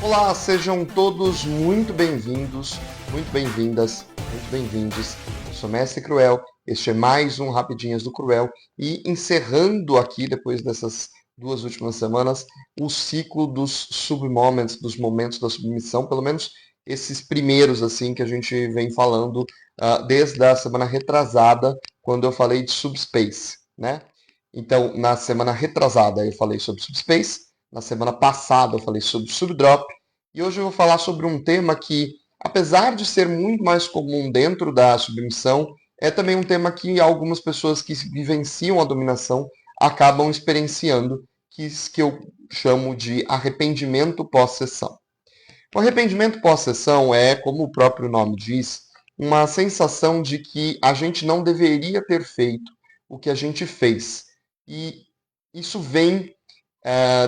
Olá, sejam todos muito bem-vindos, muito bem-vindas, muito bem-vindos. Eu sou Mestre Cruel, este é mais um Rapidinhas do Cruel e encerrando aqui, depois dessas duas últimas semanas, o ciclo dos submoments, dos momentos da submissão, pelo menos esses primeiros assim que a gente vem falando desde a semana retrasada, quando eu falei de subspace, né? Então, na semana retrasada eu falei sobre subspace, na semana passada eu falei sobre subdrop, e hoje eu vou falar sobre um tema que, apesar de ser muito mais comum dentro da submissão, é também um tema que algumas pessoas que vivenciam a dominação acabam experienciando, que eu chamo de arrependimento pós-sessão. O arrependimento pós-sessão é, como o próprio nome diz, uma sensação de que a gente não deveria ter feito o que a gente fez. E isso vem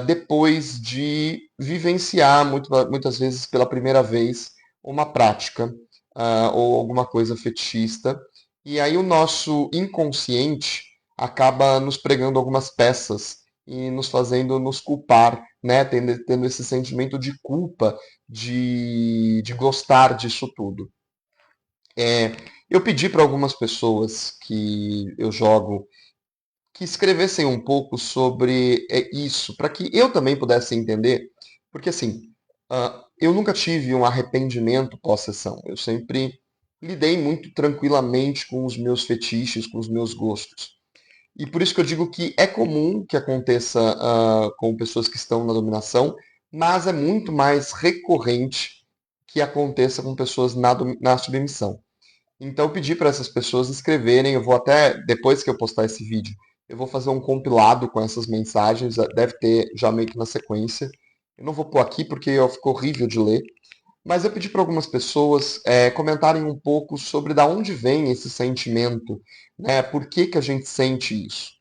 depois de vivenciar, muitas vezes pela primeira vez, uma prática ou alguma coisa fetichista. E aí o nosso inconsciente acaba nos pregando algumas peças e nos fazendo nos culpar, né? Tendo esse sentimento de culpa de gostar disso tudo. Eu pedi para algumas pessoas que eu jogo que escrevessem um pouco sobre isso, para que eu também pudesse entender, porque assim, eu nunca tive um arrependimento pós-sessão. Eu sempre lidei muito tranquilamente com os meus fetiches, com os meus gostos. E por isso que eu digo que é comum que aconteça com pessoas que estão na dominação, mas é muito mais recorrente que aconteça com pessoas na submissão. Então eu pedi para essas pessoas escreverem, eu vou até, depois que eu postar esse vídeo, eu vou fazer um compilado com essas mensagens, deve ter já meio que na sequência. Eu não vou pôr aqui porque ficou horrível de ler, mas eu pedi para algumas pessoas comentarem um pouco sobre da onde vem esse sentimento, né? Por que que a gente sente isso?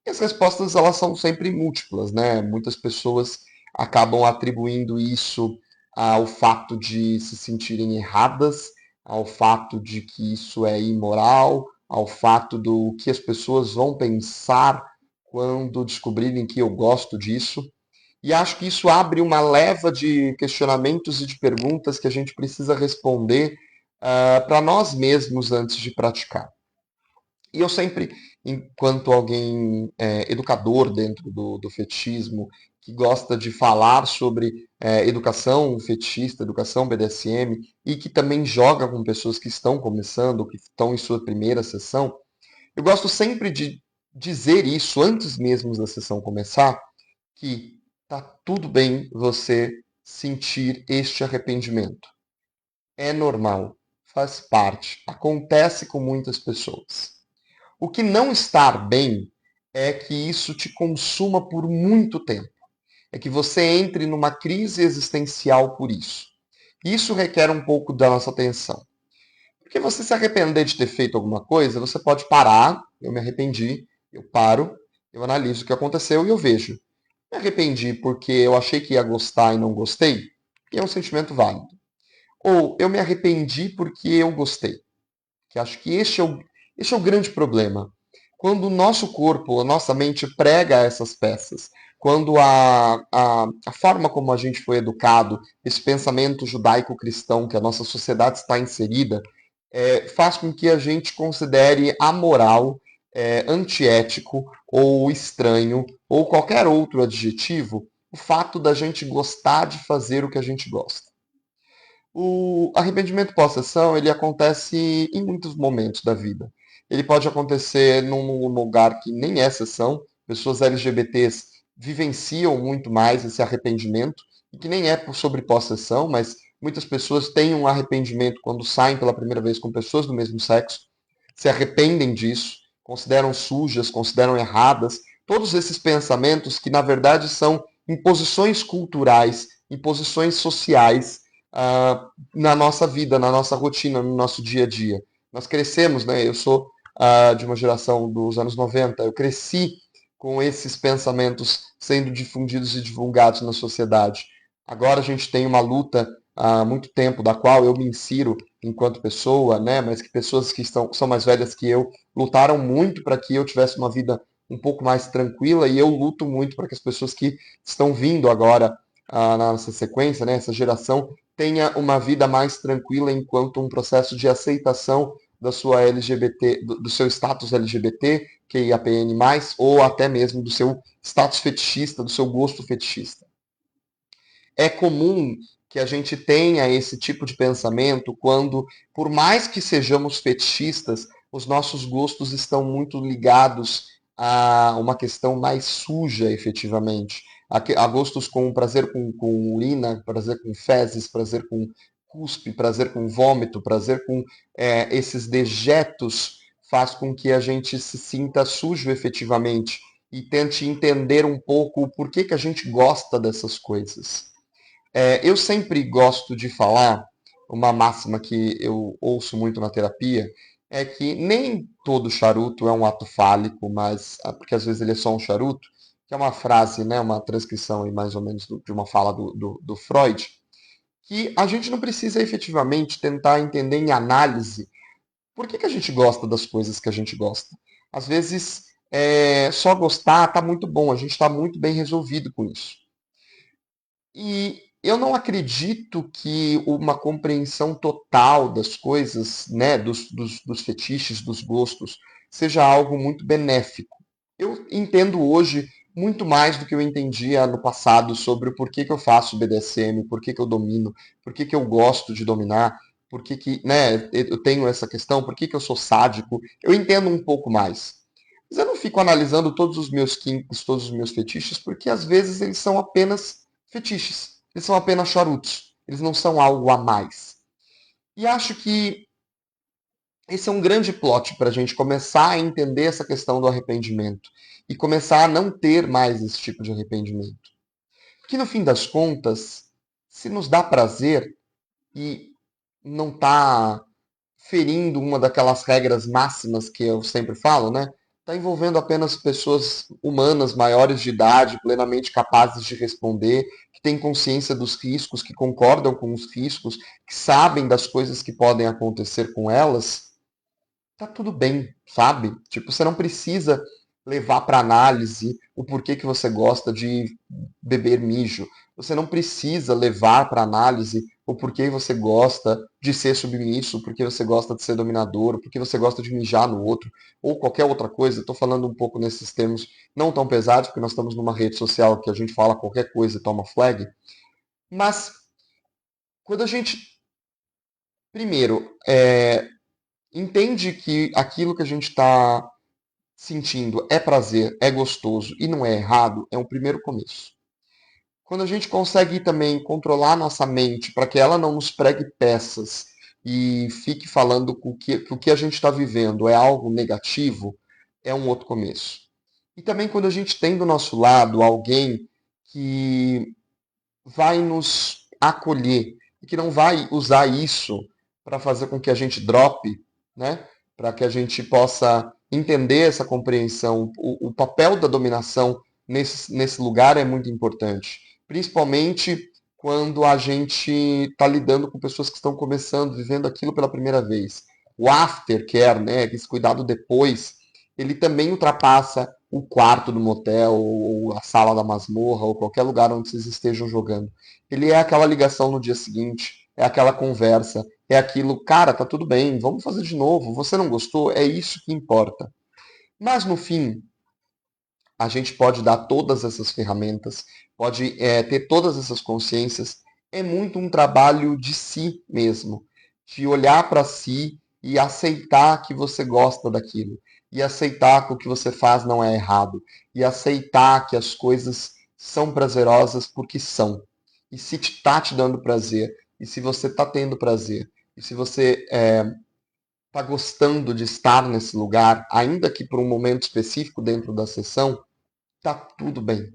E as respostas elas são sempre múltiplas, né? Muitas pessoas acabam atribuindo isso ao fato de se sentirem erradas, ao fato de que isso é imoral, ao fato do que as pessoas vão pensar quando descobrirem que eu gosto disso. E acho que isso abre uma leva de questionamentos e de perguntas que a gente precisa responder para nós mesmos antes de praticar. E eu sempre, enquanto alguém educador dentro do fetichismo, que gosta de falar sobre educação fetichista, educação BDSM, e que também joga com pessoas que estão começando, que estão em sua primeira sessão, eu gosto sempre de dizer isso antes mesmo da sessão começar, que tá tudo bem você sentir este arrependimento. É normal, faz parte, acontece com muitas pessoas. O que não estar bem é que isso te consuma por muito tempo. É que você entre numa crise existencial por isso. Isso requer um pouco da nossa atenção. Porque você se arrepender de ter feito alguma coisa, você pode parar, eu me arrependi, eu paro, eu analiso o que aconteceu e eu vejo. Me arrependi porque eu achei que ia gostar e não gostei, e é um sentimento válido. Ou eu me arrependi porque eu gostei. Que acho que este é o grande problema. Quando o nosso corpo, a nossa mente prega essas peças, quando a forma como a gente foi educado, esse pensamento judaico-cristão que a nossa sociedade está inserida, faz com que a gente considere amoral, antiético ou estranho, ou qualquer outro adjetivo, o fato da gente gostar de fazer o que a gente gosta. O arrependimento pós-sessão, ele acontece em muitos momentos da vida. Ele pode acontecer num lugar que nem é sessão, pessoas LGBTs vivenciam muito mais esse arrependimento, e que nem é sobre pós-sessão, mas muitas pessoas têm um arrependimento quando saem pela primeira vez com pessoas do mesmo sexo, se arrependem disso, consideram sujas, consideram erradas, todos esses pensamentos que na verdade são imposições culturais, imposições sociais na nossa vida, na nossa rotina, no nosso dia a dia. Nós crescemos, né? Eu sou de uma geração dos anos 90, eu cresci com esses pensamentos sendo difundidos e divulgados na sociedade. Agora a gente tem uma luta há muito tempo, da qual eu me insiro enquanto pessoa, né? Mas que pessoas que são mais velhas que eu lutaram muito para que eu tivesse uma vida um pouco mais tranquila e eu luto muito para que as pessoas que estão vindo agora na nossa sequência, né, essa geração, tenha uma vida mais tranquila enquanto um processo de aceitação da sua LGBT, do seu status LGBT, QIAPN+, ou até mesmo do seu status fetichista, do seu gosto fetichista. É comum que a gente tenha esse tipo de pensamento quando, por mais que sejamos fetichistas, os nossos gostos estão muito ligados a uma questão mais suja, efetivamente. A gostos com prazer com urina, prazer com fezes, prazer com cuspe, prazer com vômito, prazer com esses dejetos faz com que a gente se sinta sujo efetivamente e tente entender um pouco o porquê que a gente gosta dessas coisas. Eu sempre gosto de falar, uma máxima que eu ouço muito na terapia, é que nem todo charuto é um ato fálico, mas porque às vezes ele é só um charuto, que é uma frase, né, uma transcrição aí, mais ou menos de uma fala do Freud, que a gente não precisa efetivamente tentar entender em análise por que a gente gosta das coisas que a gente gosta. Às vezes, só gostar está muito bom, a gente está muito bem resolvido com isso. E eu não acredito que uma compreensão total das coisas, né, dos fetiches, dos gostos, seja algo muito benéfico. Eu entendo hoje muito mais do que eu entendia no passado sobre o porquê que eu faço BDSM, porquê que eu domino, porquê que eu gosto de dominar, porquê que, né, eu tenho essa questão, porquê que eu sou sádico. Eu entendo um pouco mais. Mas eu não fico analisando todos os meus kinks, todos os meus fetiches, porque às vezes eles são apenas fetiches. Eles são apenas charutos. Eles não são algo a mais. E acho que esse é um grande plot para a gente começar a entender essa questão do arrependimento e começar a não ter mais esse tipo de arrependimento. Porque no fim das contas, se nos dá prazer e não está ferindo uma daquelas regras máximas que eu sempre falo, né? Está envolvendo apenas pessoas humanas, maiores de idade, plenamente capazes de responder, que têm consciência dos riscos, que concordam com os riscos, que sabem das coisas que podem acontecer com elas, tá tudo bem, sabe? Tipo, você não precisa levar para análise o porquê que você gosta de beber mijo. Você não precisa levar para análise o porquê você gosta de ser submisso, o porquê você gosta de ser dominador, o porquê você gosta de mijar no outro, ou qualquer outra coisa. Estou falando um pouco nesses termos não tão pesados, porque nós estamos numa rede social que a gente fala qualquer coisa e toma flag. Mas quando a gente, primeiro, entende que aquilo que a gente está sentindo é prazer, é gostoso e não é errado, é um primeiro começo. Quando a gente consegue também controlar nossa mente para que ela não nos pregue peças e fique falando que o que a gente está vivendo é algo negativo, é um outro começo. E também quando a gente tem do nosso lado alguém que vai nos acolher e que não vai usar isso para fazer com que a gente drope, né? Para que a gente possa entender essa compreensão. O papel da dominação nesse lugar é muito importante, principalmente quando a gente está lidando com pessoas que estão começando, vivendo aquilo pela primeira vez. O aftercare, né, esse cuidado depois, ele também ultrapassa o quarto do motel, ou a sala da masmorra, ou qualquer lugar onde vocês estejam jogando. Ele é aquela ligação no dia seguinte, é aquela conversa, é aquilo, cara, tá tudo bem, vamos fazer de novo. Você não gostou? É isso que importa. Mas no fim, a gente pode dar todas essas ferramentas, pode ter todas essas consciências. É muito um trabalho de si mesmo, de olhar para si e aceitar que você gosta daquilo, e aceitar que o que você faz não é errado, e aceitar que as coisas são prazerosas porque são. E se está te dando prazer, e se você está tendo prazer, e se você está gostando de estar nesse lugar, ainda que por um momento específico dentro da sessão, tá tudo bem.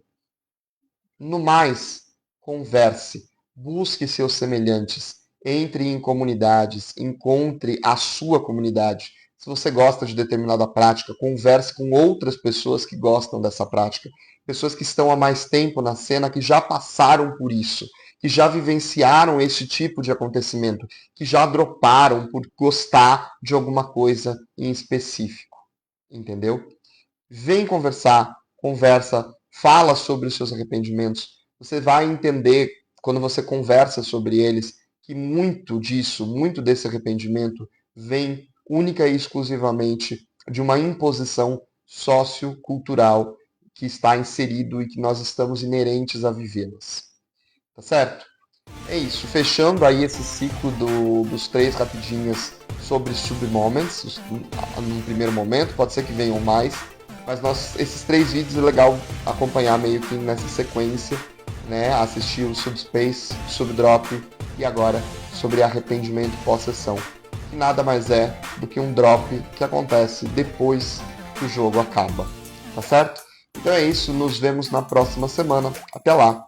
No mais, converse, busque seus semelhantes, entre em comunidades, encontre a sua comunidade. Se você gosta de determinada prática, converse com outras pessoas que gostam dessa prática, pessoas que estão há mais tempo na cena, que já passaram por isso, que já vivenciaram esse tipo de acontecimento, que já droparam por gostar de alguma coisa em específico, entendeu? Vem conversar, conversa, fala sobre os seus arrependimentos, você vai entender, quando você conversa sobre eles, que muito desse arrependimento vem única e exclusivamente de uma imposição sociocultural que está inserido e que nós estamos inerentes a vivê-las. Tá certo? É isso, fechando aí esse ciclo dos 3 rapidinhas sobre submoments, num primeiro momento, pode ser que venham mais, mas esses 3 vídeos é legal acompanhar meio que nessa sequência, né? Assistir o Subspace, o Subdrop e agora sobre arrependimento pós-sessão, que nada mais é do que um drop que acontece depois que o jogo acaba, tá certo? Então é isso, nos vemos na próxima semana. Até lá!